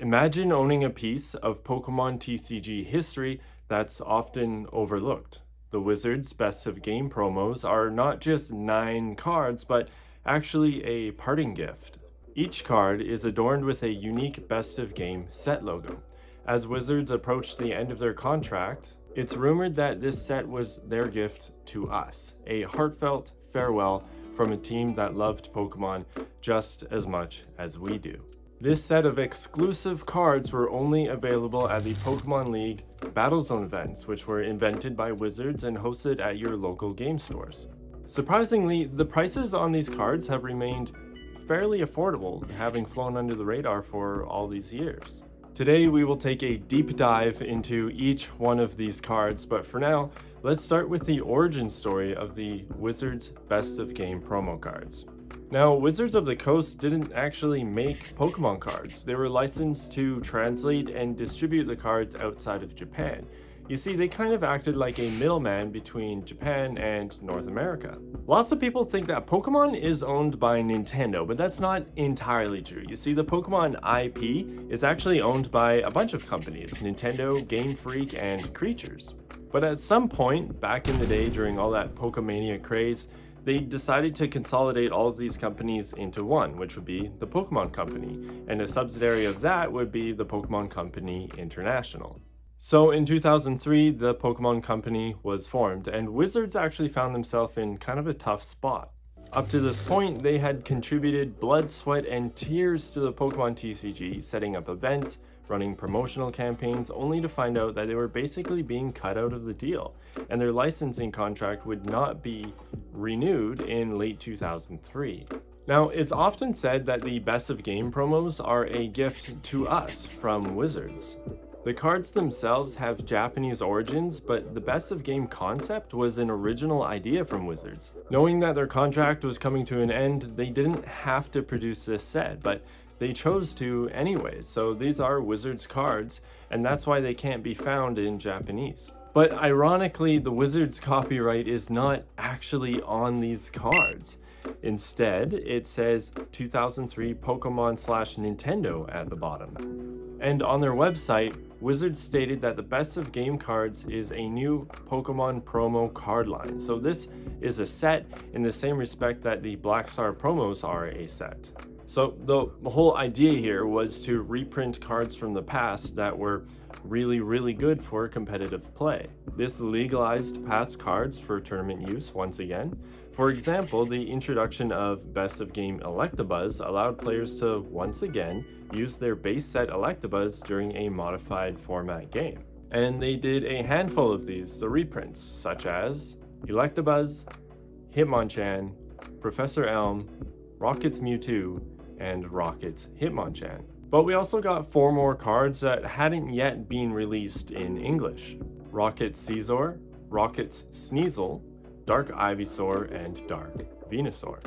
Imagine owning a piece of Pokemon TCG history that's often overlooked. The Wizards' best of game promos are not just 9 cards, but actually a parting gift. Each card is adorned with a unique best of game set logo. As Wizards approach the end of their contract, it's rumored that this set was their gift to us, a heartfelt farewell from a team that loved Pokemon just as much as we do. This set of exclusive cards were only available at the Pokémon League Battlezone events, which were invented by Wizards and hosted at your local game stores. Surprisingly, the prices on these cards have remained fairly affordable, having flown under the radar for all these years. Today, we will take a deep dive into each one of these cards, but for now, let's start with the origin story of the Wizards Best of Game promo cards. Now, Wizards of the Coast didn't actually make Pokemon cards. They were licensed to translate and distribute the cards outside of Japan. You see, they kind of acted like a middleman between Japan and North America. Lots of people think that Pokemon is owned by Nintendo, but that's not entirely true. You see, the Pokemon IP is actually owned by a bunch of companies: Nintendo, Game Freak, and Creatures. But at some point, back in the day during all that Pokemania craze, they decided to consolidate all of these companies into one, which would be the Pokemon Company, and a subsidiary of that would be the Pokemon Company International. So in 2003, the Pokemon Company was formed, and Wizards actually found themselves in kind of a tough spot. Up to this point, they had contributed blood, sweat, and tears to the Pokemon TCG, setting up events, running promotional campaigns, only to find out that they were basically being cut out of the deal, and their licensing contract would not be renewed in late 2003. Now, it's often said that the best of game promos are a gift to us from Wizards. The cards themselves have Japanese origins, but the best of game concept was an original idea from Wizards. Knowing that their contract was coming to an end, they didn't have to produce this set, but they chose to anyways, so these are Wizards cards, and that's why they can't be found in Japanese. But ironically, the Wizards copyright is not actually on these cards. Instead, it says 2003 Pokemon/Nintendo at the bottom. And on their website, Wizards stated that the best of game cards is a new Pokemon promo card line. So this is a set in the same respect that the Black Star promos are a set. So the whole idea here was to reprint cards from the past that were really good for competitive play. This legalized past cards for tournament use once again. For example, the introduction of Best of Game Electabuzz allowed players to once again use their base set Electabuzz during a modified format game. And they did a handful of these, the reprints, such as Electabuzz, Hitmonchan, Professor Elm, Rocket's Mewtwo, and Rocket's Hitmonchan. But we also got 4 more cards that hadn't yet been released in English: Rocket's Scizor, Rocket's Sneasel, Dark Ivysaur, and Dark Venusaur.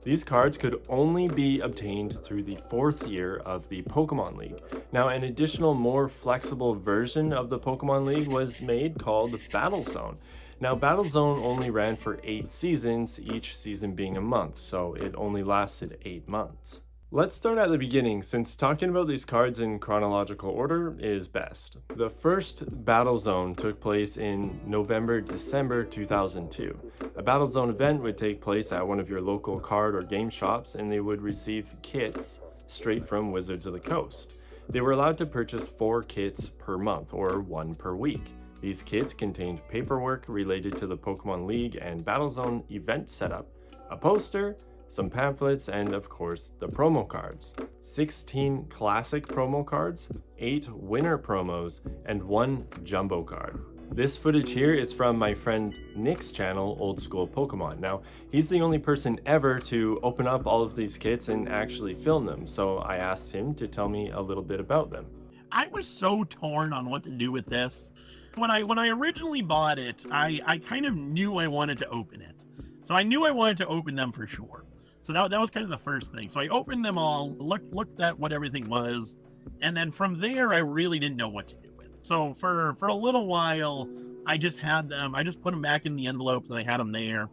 These cards could only be obtained through the 4th year of the Pokemon League. Now, an additional, more flexible version of the Pokemon League was made called Battlezone. Now, Battlezone only ran for 8 seasons, each season being a month, so it only lasted 8 months. Let's start at the beginning, since talking about these cards in chronological order is best. The first Battlezone took place in November-December 2002. A Battlezone event would take place at one of your local card or game shops, and they would receive kits straight from Wizards of the Coast. They were allowed to purchase 4 kits per month, or 1 per week. These kits contained paperwork related to the Pokemon League and Battlezone event setup, a poster, some pamphlets, and of course the promo cards. 16 classic promo cards, 8 winner promos, and 1 jumbo card. This footage here is from my friend Nick's channel, Old School Pokemon. Now, he's the only person ever to open up all of these kits and actually film them, so I asked him to tell me a little bit about them. I was so torn on what to do with this. When I originally bought it, I kind of knew I wanted to open it. So I knew I wanted to open them for sure. So that was kind of the first thing. So I opened them all, looked at what everything was, and then from there I really didn't know what to do with it. So for a little while, I just had them. I just put them back in the envelopes and I had them there.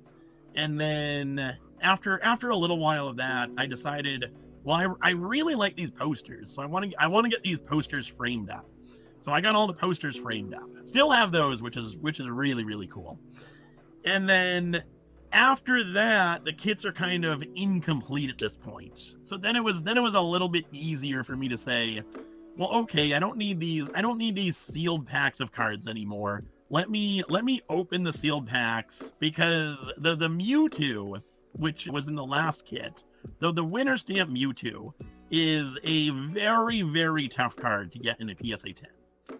And then after a little while of that, I decided, well, I really like these posters, so I want to get these posters framed up. So I got all the posters framed up. Still have those, which is really really cool. And then after that, the kits are kind of incomplete at this point. So then it was a little bit easier for me to say, well, okay, I don't need these sealed packs of cards anymore. Let me open the sealed packs, because the Mewtwo, which was in the last kit, though the winner stamp Mewtwo is a very very tough card to get in a PSA 10.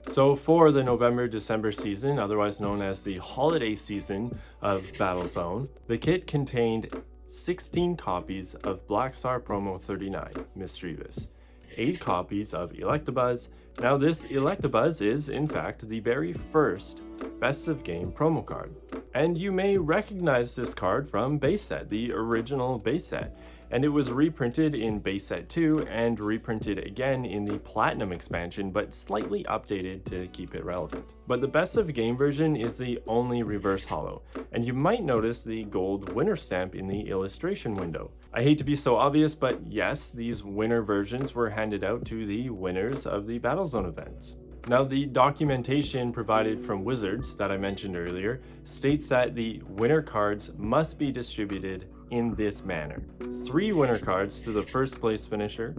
So for the November-December season, otherwise known as the holiday season of Battlezone, the kit contained 16 copies of Black Star Promo 39, Mischievous, 8 copies of Electabuzz. Now this Electabuzz is, in fact, the very first Best of Game promo card. And you may recognize this card from base set, the original base set. And it was reprinted in base set 2 and reprinted again in the Platinum expansion, but slightly updated to keep it relevant. But the Best of Game version is the only reverse holo, and you might notice the gold winner stamp in the illustration window. I hate to be so obvious, but yes, these winner versions were handed out to the winners of the Battlezone events. Now, the documentation provided from Wizards that I mentioned earlier states that the winner cards must be distributed in this manner: 3 winner cards to the first place finisher,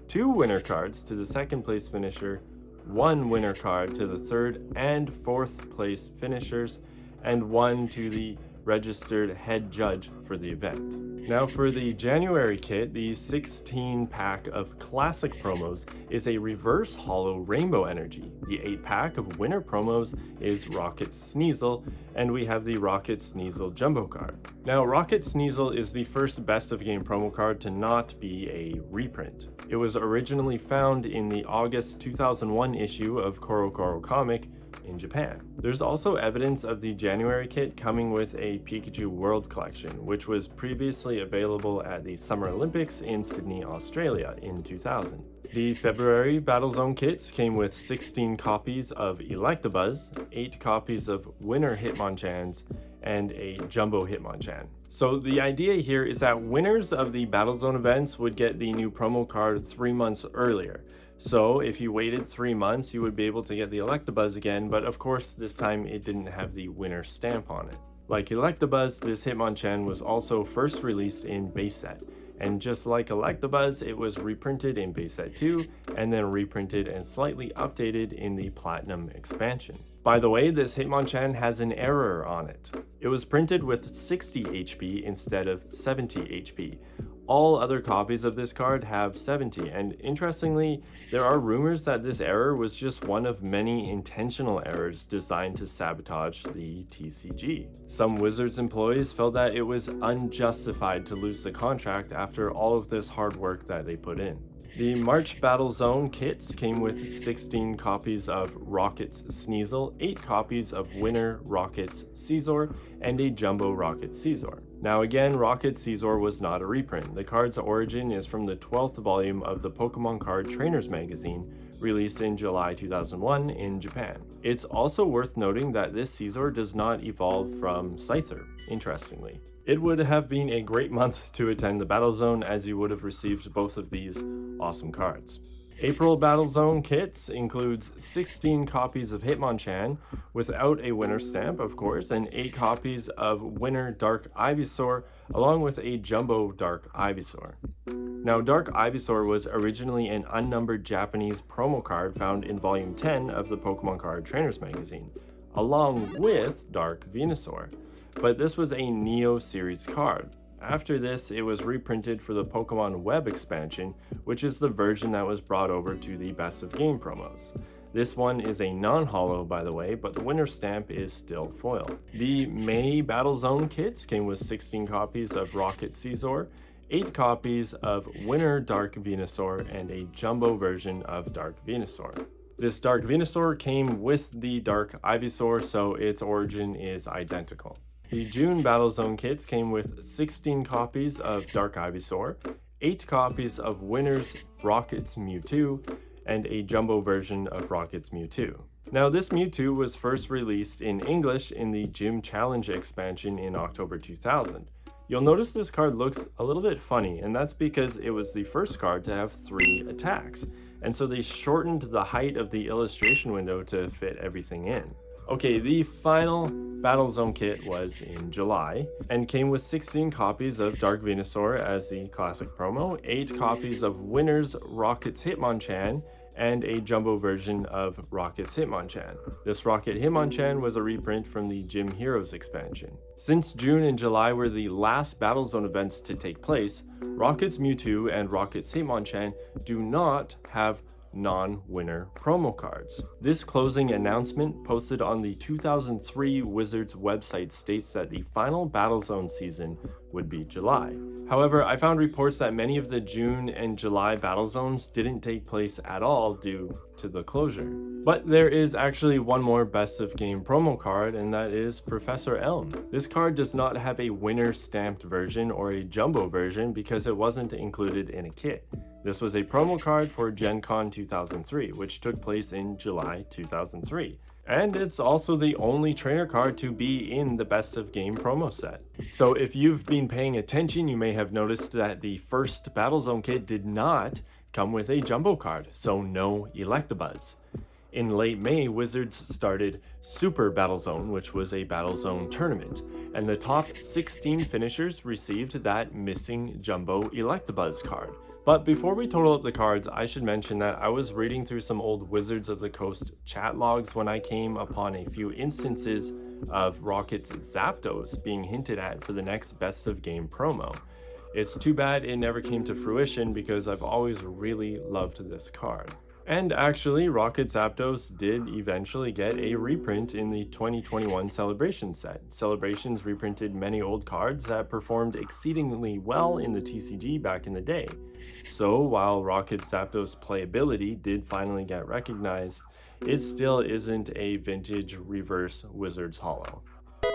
2 winner cards to the second place finisher, 1 winner card to the third and fourth place finishers, and 1 to the registered head judge for the event. Now for the January kit, the 16 pack of classic promos is a reverse holo rainbow energy. The 8 pack of winner promos is Rocket Sneasel, and we have the Rocket Sneasel jumbo card. Now Rocket Sneasel is the first Best of Game promo card to not be a reprint. It was originally found in the August 2001 issue of Koro Koro Comic in Japan. There's also evidence of the January kit coming with a Pikachu World Collection, which was previously available at the Summer Olympics in Sydney, Australia in 2000. The February Battlezone kits came with 16 copies of Electabuzz, 8 copies of Winner Hitmonchans, and a Jumbo Hitmonchan. So the idea here is that winners of the Battlezone events would get the new promo card 3 months earlier. So if you waited 3 months, you would be able to get the Electabuzz again, but of course this time it didn't have the winner stamp on it. Like Electabuzz, this Hitmonchan was also first released in base set, and just like Electabuzz, it was reprinted in base set 2 and then reprinted and slightly updated in the Platinum expansion. By the way, this Hitmonchan has an error on it. It was printed with 60 HP instead of 70 HP. All other copies of this card have 70, and interestingly, there are rumors that this error was just one of many intentional errors designed to sabotage the TCG. Some Wizards employees felt that it was unjustified to lose the contract after all of this hard work that they put in. The March Battlezone kits came with 16 copies of Rocket's Sneasel, 8 copies of Winner Rocket's Scizor, and a Jumbo Rocket Scizor. Now again, Rocket Scizor was not a reprint. The card's origin is from the 12th volume of the Pokemon Card Trainers magazine, released in July 2001 in Japan. It's also worth noting that this Scizor does not evolve from Scyther, interestingly. It would have been a great month to attend the Battlezone, as you would have received both of these awesome cards. April Battlezone kits includes 16 copies of Hitmonchan, without a winner stamp of course, and 8 copies of Winner Dark Ivysaur, along with a Jumbo Dark Ivysaur. Now Dark Ivysaur was originally an unnumbered Japanese promo card found in volume 10 of the Pokemon Card Trainers magazine, along with Dark Venusaur. But this was a Neo series card. After this, it was reprinted for the Pokemon Web expansion, which is the version that was brought over to the Best of Game promos. This one is a non-holo, by the way, but the winner stamp is still foil. The May Battlezone kits came with 16 copies of Rocket Scizor, 8 copies of Winner Dark Venusaur, and a jumbo version of Dark Venusaur. This Dark Venusaur came with the Dark Ivysaur, so its origin is identical. The June Battlezone kits came with 16 copies of Dark Ivysaur, 8 copies of Winner's Rocket's Mewtwo, and a jumbo version of Rocket's Mewtwo. Now this Mewtwo was first released in English in the Gym Challenge expansion in October 2000. You'll notice this card looks a little bit funny, and that's because it was the first card to have 3 attacks, and so they shortened the height of the illustration window to fit everything in. Okay, the final Battlezone kit was in July and came with 16 copies of Dark Venusaur as the classic promo, 8 copies of Winner's Rocket's Hitmonchan, and a jumbo version of Rocket's Hitmonchan. This Rocket Hitmonchan was a reprint from the Gym Heroes expansion. Since June and July were the last Battlezone events to take place, Rocket's Mewtwo and Rocket's Hitmonchan do not have non-winner promo cards. This closing announcement posted on the 2003 Wizards website states that the final Battlezone season would be July. However, I found reports that many of the June and July Battlezones didn't take place at all due to the closure. But there is actually one more best of game promo card, and that is Professor Elm. This card does not have a winner stamped version or a jumbo version because it wasn't included in a kit. This was a promo card for Gen Con 2003, which took place in July 2003. And it's also the only trainer card to be in the best of game promo set. So if you've been paying attention, you may have noticed that the first Battlezone kit did not come with a jumbo card, so no Electabuzz. In late May, Wizards started Super Battlezone, which was a Battlezone tournament, and the top 16 finishers received that missing jumbo Electabuzz card. But before we total up the cards, I should mention that I was reading through some old Wizards of the Coast chat logs when I came upon a few instances of Rocket's Zapdos being hinted at for the next best of game promo. It's too bad it never came to fruition because I've always really loved this card. And actually, Rocket Zapdos did eventually get a reprint in the 2021 Celebration set. Celebrations reprinted many old cards that performed exceedingly well in the TCG back in the day. So while Rocket Zapdos' playability did finally get recognized, it still isn't a vintage reverse Wizards holo.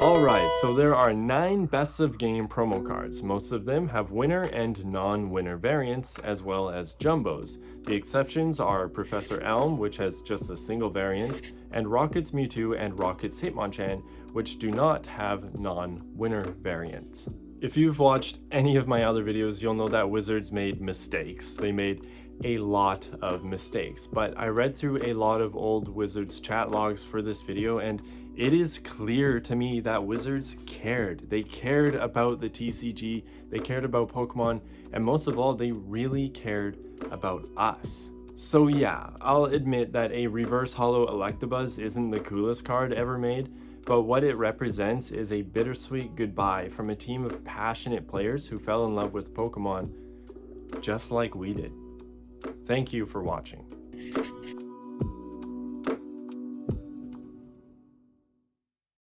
Alright, so there are 9 best of game promo cards. Most of them have winner and non-winner variants, as well as jumbos. The exceptions are Professor Elm, which has just a single variant, and Rocket's Mewtwo and Rocket's Hitmonchan, which do not have non-winner variants. If you've watched any of my other videos, you'll know that Wizards made mistakes. They made a lot of mistakes, but I read through a lot of old Wizards chat logs for this video, and it is clear to me that Wizards cared. They cared about the TCG, they cared about Pokemon, and most of all, they really cared about us. So yeah, I'll admit that a reverse holo Electabuzz isn't the coolest card ever made, but what it represents is a bittersweet goodbye from a team of passionate players who fell in love with Pokemon just like we did. Thank you for watching.